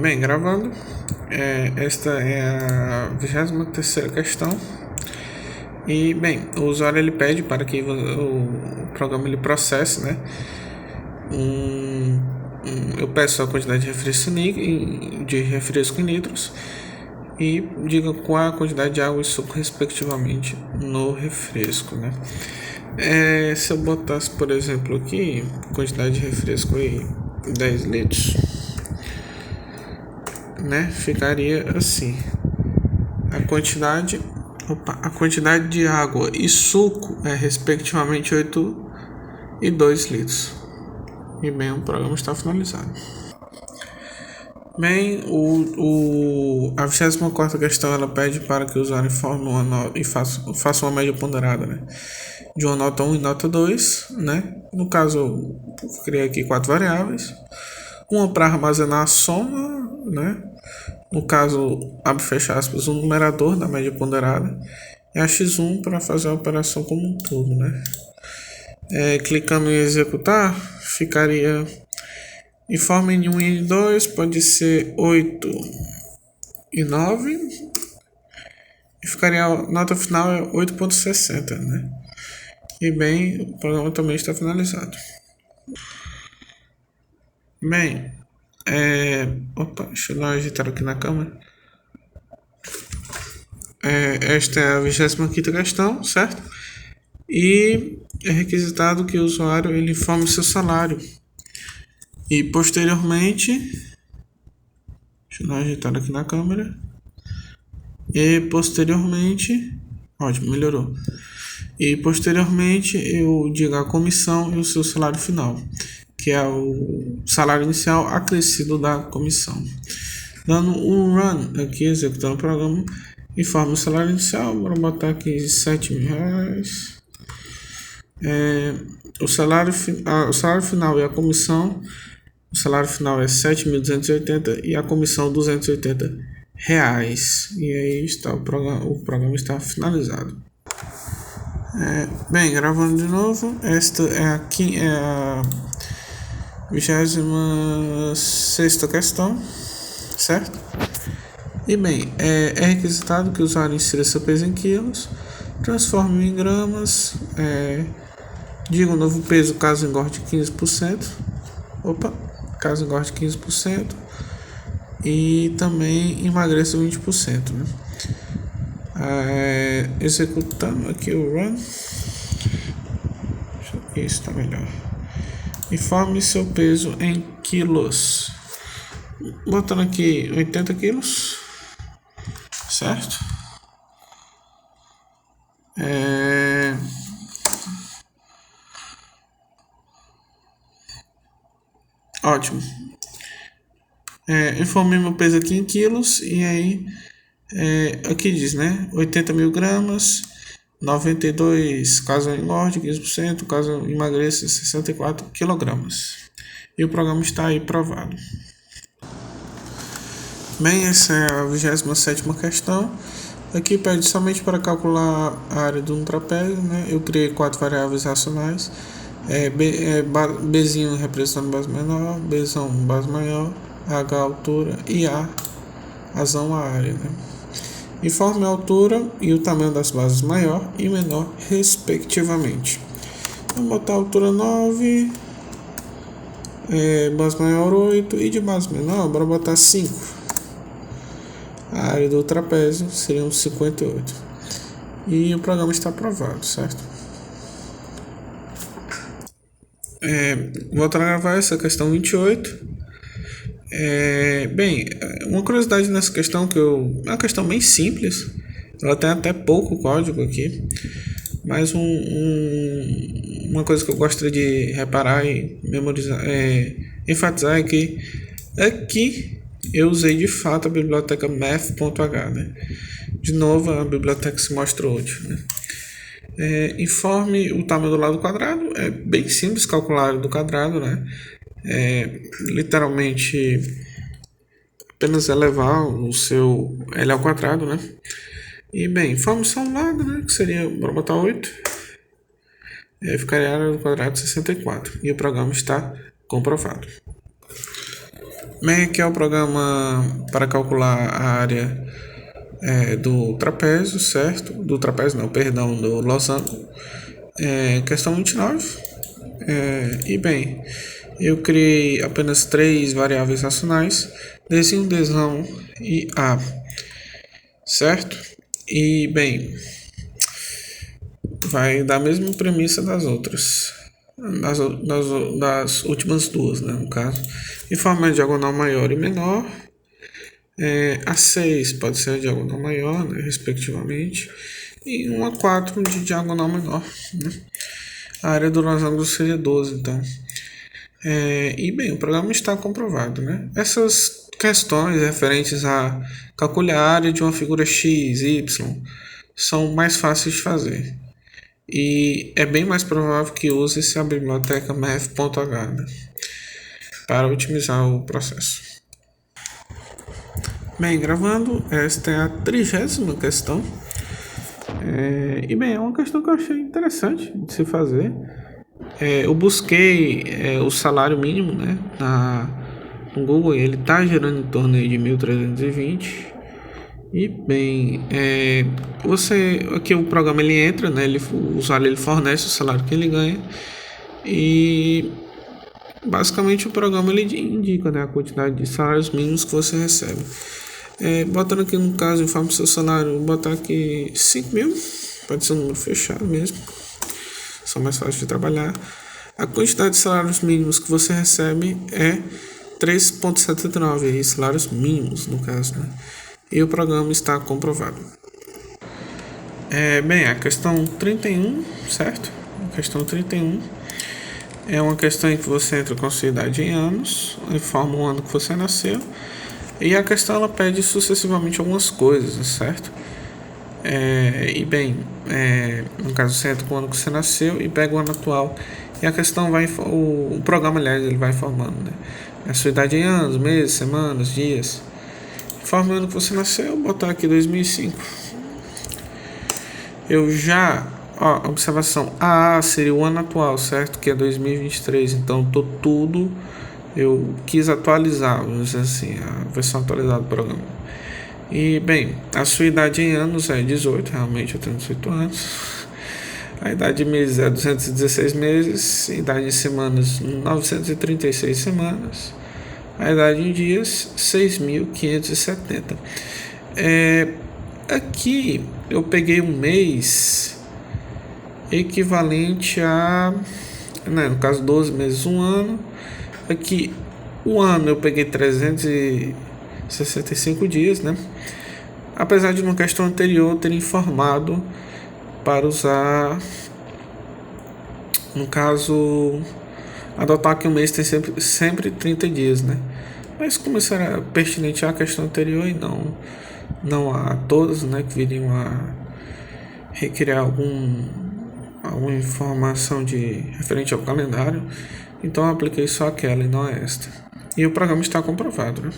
Bem, gravando. Esta é a 23ª questão. E, bem, o usuário ele pede para que o programa ele processe, né? Eu peço a quantidade de refresco em litros e diga qual a quantidade de água e suco, respectivamente, no refresco, né? Se eu botasse, por exemplo, aqui, quantidade de refresco aí, 10 litros, né? Ficaria assim. A quantidade de água e suco é respectivamente 8 e 2 litros. E bem, o programa está finalizado. Bem, a 24ª questão ela pede para que o usuário informe uma nota e faça uma média ponderada, né? De uma nota 1 e nota 2, né? No caso, eu criei aqui 4 variáveis. Uma para armazenar a soma, né? No caso, abre e fecha aspas, o numerador da média ponderada. E a x1 para fazer a operação como um todo, né? Clicando em executar, ficaria informe em 1 e 2, pode ser 8 e 9. E ficaria a nota final é 8,60, né? E bem, o programa também está finalizado. Bem, deixa eu dar uma agitada aqui na câmera. Esta é a 25ª questão, certo? E é requisitado que o usuário ele informe seu salário. E posteriormente, deixa eu dar uma agitada aqui na câmera. E posteriormente, ótimo, melhorou. E posteriormente eu digo a comissão e o seu salário final, que é o salário inicial acrescido da comissão. Dando um run aqui, executando o programa, informe o salário inicial, vou botar aqui R$7.000. O salário final e a comissão, o salário final é 7.280 e a comissão R$280. E aí está o programa está finalizado. Bem, gravando de novo, esta é a 26ª questão, certo? E bem, é requisitado que o usuário insira seu peso em quilos, transforme em gramas, diga o novo peso caso engorde 15%, caso engorde 15%, e também emagreça 20%, né? Executando aqui o run, isso está melhor. Informe seu peso em quilos, botando aqui 80 quilos, certo? Ótimo. Informei meu peso aqui em quilos e aí aqui diz, né? 80.000 gramas, 92 caso engorde, 15%, caso emagreça 64 quilogramas. E o programa está aí provado. Bem, essa é a 27ª questão. Aqui pede somente para calcular a área de um trapézio, né? Eu criei 4 variáveis racionais. Bzinho representando base menor, Bzão base maior, H altura e A razão a área, né? Informe a altura e o tamanho das bases maior e menor, respectivamente. Vou botar a altura 9, base maior 8 e de base menor, bora botar 5. A área do trapézio seriam 58. E o programa está aprovado, certo? Voltando a gravar essa questão 28. Bem, uma curiosidade nessa questão é uma questão bem simples. Ela tem até pouco código aqui. Mas uma coisa que eu gostaria de reparar e memorizar, enfatizar é que aqui eu usei de fato a biblioteca math.h, né? De novo, a biblioteca se mostra útil, né? Informe o tamanho do lado quadrado. É bem simples calcular a área do quadrado, né? Literalmente apenas elevar o seu L ao quadrado, né? E bem, informe só um lado, né? Que seria, bora botar 8. Ficaria a área do quadrado 64. E o programa está comprovado. Bem, aqui é o programa para calcular a área do trapézio, certo? Do trapézio não, perdão, do losango. Questão 29. E bem, eu criei apenas três variáveis racionais, D1, D1 e A, certo? E bem, vai dar a mesma premissa das outras, das últimas duas, né, no caso. E forma a diagonal maior e menor. A 6 pode ser a diagonal maior, né, respectivamente, e 1 a 4 de diagonal menor. Né? A área do losango seria 12, então. E bem, o programa está comprovado. Né? Essas questões referentes a calcular a área de uma figura x, y, são mais fáceis de fazer. E é bem mais provável que use-se a biblioteca math.h, né, para otimizar o processo. Bem, gravando, esta é a 30ª questão. E bem, é uma questão que eu achei interessante de se fazer. Eu busquei o salário mínimo, né, no Google, e ele está gerando em torno de 1.320. E bem, aqui o programa ele entra, né, o usuário ele fornece o salário que ele ganha e basicamente o programa ele indica, né, a quantidade de salários mínimos que você recebe. Botando aqui no caso, informe seu salário, vou botar aqui 5 mil, pode ser um número fechado mesmo, são mais fáceis de trabalhar. A quantidade de salários mínimos que você recebe é 3,79 salários mínimos no caso, né? E o programa está comprovado. Bem, a questão 31, certo? A questão 31 é uma questão em que você entra com a sua idade em anos, informa o ano que você nasceu, e a questão ela pede sucessivamente algumas coisas, certo? E bem, no caso você entra com o ano que você nasceu e pega o ano atual, e a questão o programa, aliás, ele vai informando, né, a sua idade em anos, meses, semanas, dias. Informa o ano que você nasceu, vou botar aqui 2005. Observação, A seria o ano atual, certo? Que é 2023, então eu quis atualizar, vamos dizer assim, a versão atualizada do programa. E bem, a sua idade em anos é 18, realmente eu tenho 18 anos. A idade de meses é 216 meses, a idade de semanas 936 semanas, a idade em dias 6.570. Aqui eu peguei um mês equivalente a, né, no caso 12 meses, um ano. Aqui o ano eu peguei 365 dias, né? Apesar de uma questão anterior ter informado para usar, no caso, adotar que o mês tem sempre 30 dias, né? Mas como isso era pertinente à questão anterior e não a todas, né, que viriam a requerer alguma informação referente ao calendário, então eu apliquei só aquela e não esta. E o programa está comprovado, né?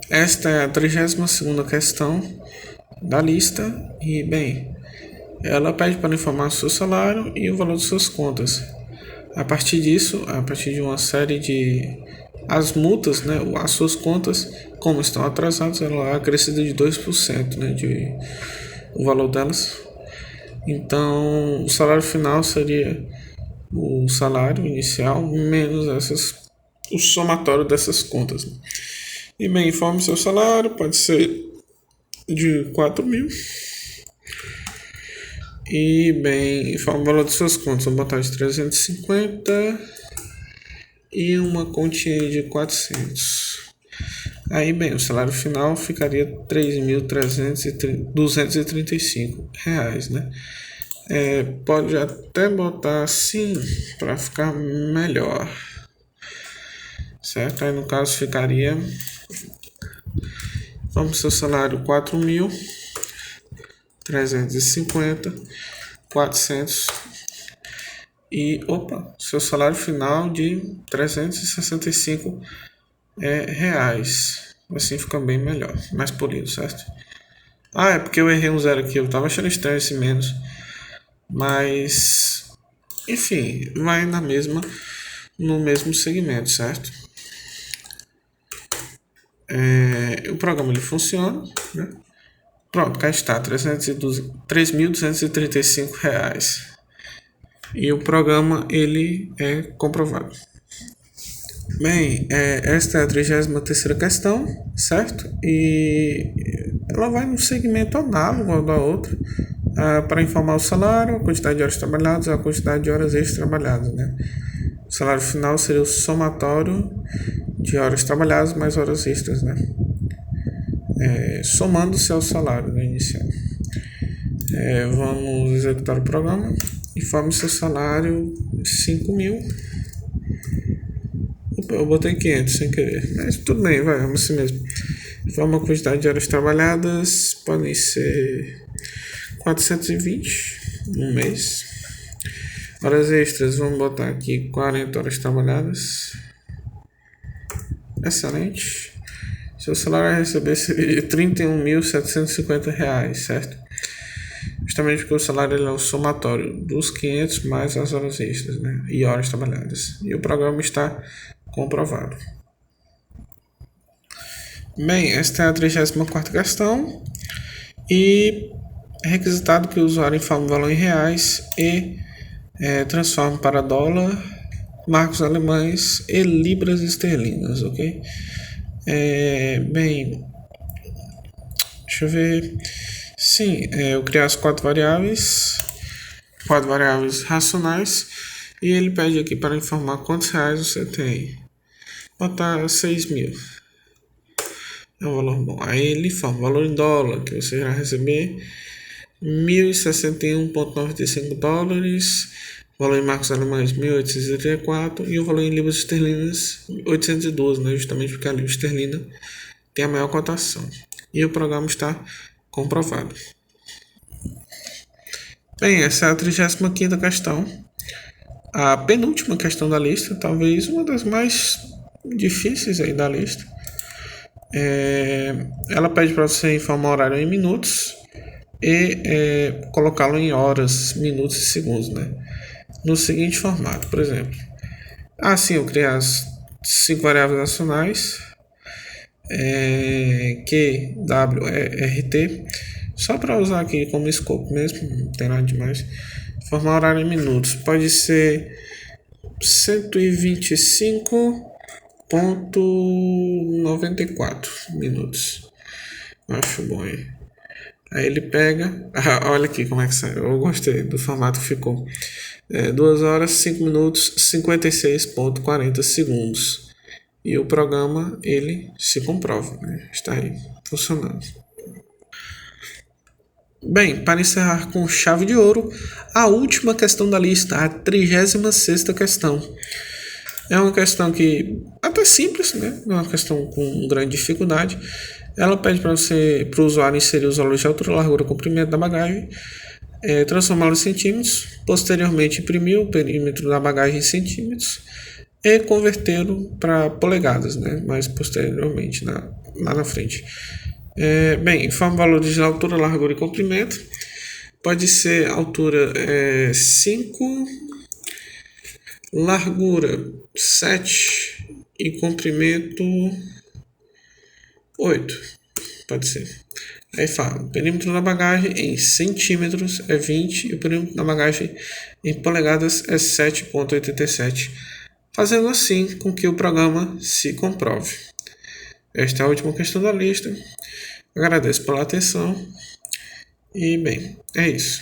Esta é a 32ª questão da lista e, bem, ela pede para informar o seu salário e o valor de suas contas. A partir disso, a partir de uma série de as multas, né, as suas contas, como estão atrasadas, ela é acrescida de 2%, né, o valor delas. Então, o salário final seria o salário inicial menos o somatório dessas contas. Né? E bem, informe seu salário, pode ser de 4 mil. E bem, informe o valor de suas contas, vou botar de 350 e uma continha de 400. Aí bem, o salário final ficaria R$ 3.235, né? Pode até botar assim para ficar melhor, certo? Aí no caso ficaria, vamos seu salário 4.350, 400 e seu salário final de 365 reais. Assim fica bem melhor, mais polido, certo? É porque eu errei um zero aqui, eu tava achando estranho esse menos. Mas, enfim, vai no mesmo segmento, certo? O programa ele funciona, né? Pronto, cá está, R$ 3.235. E o programa ele é comprovado. Bem, esta é a 33ª questão, certo? E ela vai no segmento análogo ao da outra, para informar o salário, a quantidade de horas trabalhadas e a quantidade de horas extras trabalhadas, né? O salário final seria o somatório de horas trabalhadas mais horas extras, né? Somando-se ao salário, né, inicial. Vamos executar o programa. Informe seu salário 5.000. Eu botei 500 sem querer, mas tudo bem, vamos assim mesmo. Informa a quantidade de horas trabalhadas, podem ser 420 no mês. Horas extras, vamos botar aqui 40 horas trabalhadas. Excelente. Seu salário a receber seria de R$ 31.750, certo? Justamente porque o salário é o somatório dos 500 mais as horas extras, né? E horas trabalhadas. E o programa está comprovado. Bem, esta é a 34ª questão. E é requisitado que o usuário informe o valor em reais e transforme para dólar, marcos alemães e libras esterlinas, ok? Bem, deixa eu ver. Sim, eu criei as quatro variáveis racionais, e ele pede aqui para informar quantos reais você tem. Botar 6.000. É um valor bom. Aí ele informa o valor em dólar, que você irá receber 1.061,95 dólares, valor em marcos alemães 1.834 e o valor em libras esterlinas 812, né? Justamente porque a libra esterlina tem a maior cotação. E o programa está comprovado. Bem, essa é a 35ª questão. A penúltima questão da lista, talvez uma das mais difíceis aí da lista. Ela pede para você informar o horário em minutos e colocá-lo em horas, minutos e segundos, né? No seguinte formato, por exemplo. Assim, eu criei as 5 variáveis nacionais, Q, W, R, T, só para usar aqui como escopo mesmo, não tem nada demais. Formar horário em minutos, pode ser 125,94 minutos. Acho bom aí. Aí ele pega, olha aqui como é que sai, eu gostei do formato que ficou. 2 horas, 5 minutos, 56,40 segundos. E o programa, ele se comprova, né? Está aí, funcionando. Bem, para encerrar com chave de ouro, a última questão da lista, a 36ª questão. É uma questão que até simples, né? Não é uma questão com grande dificuldade. Ela pede para o usuário inserir os valores de altura, largura e comprimento da bagagem, transformá-lo em centímetros, posteriormente imprimir o perímetro da bagagem em centímetros e convertê-lo para polegadas, né? Mais posteriormente, lá na frente. Bem, informa valores de altura, largura e comprimento. Pode ser altura 5, largura 7 e comprimento 8. Pode ser. Aí fala, o perímetro da bagagem em centímetros é 20 e o perímetro da bagagem em polegadas é 7,87. Fazendo assim com que o programa se comprove. Esta é a última questão da lista. Agradeço pela atenção. E bem, é isso.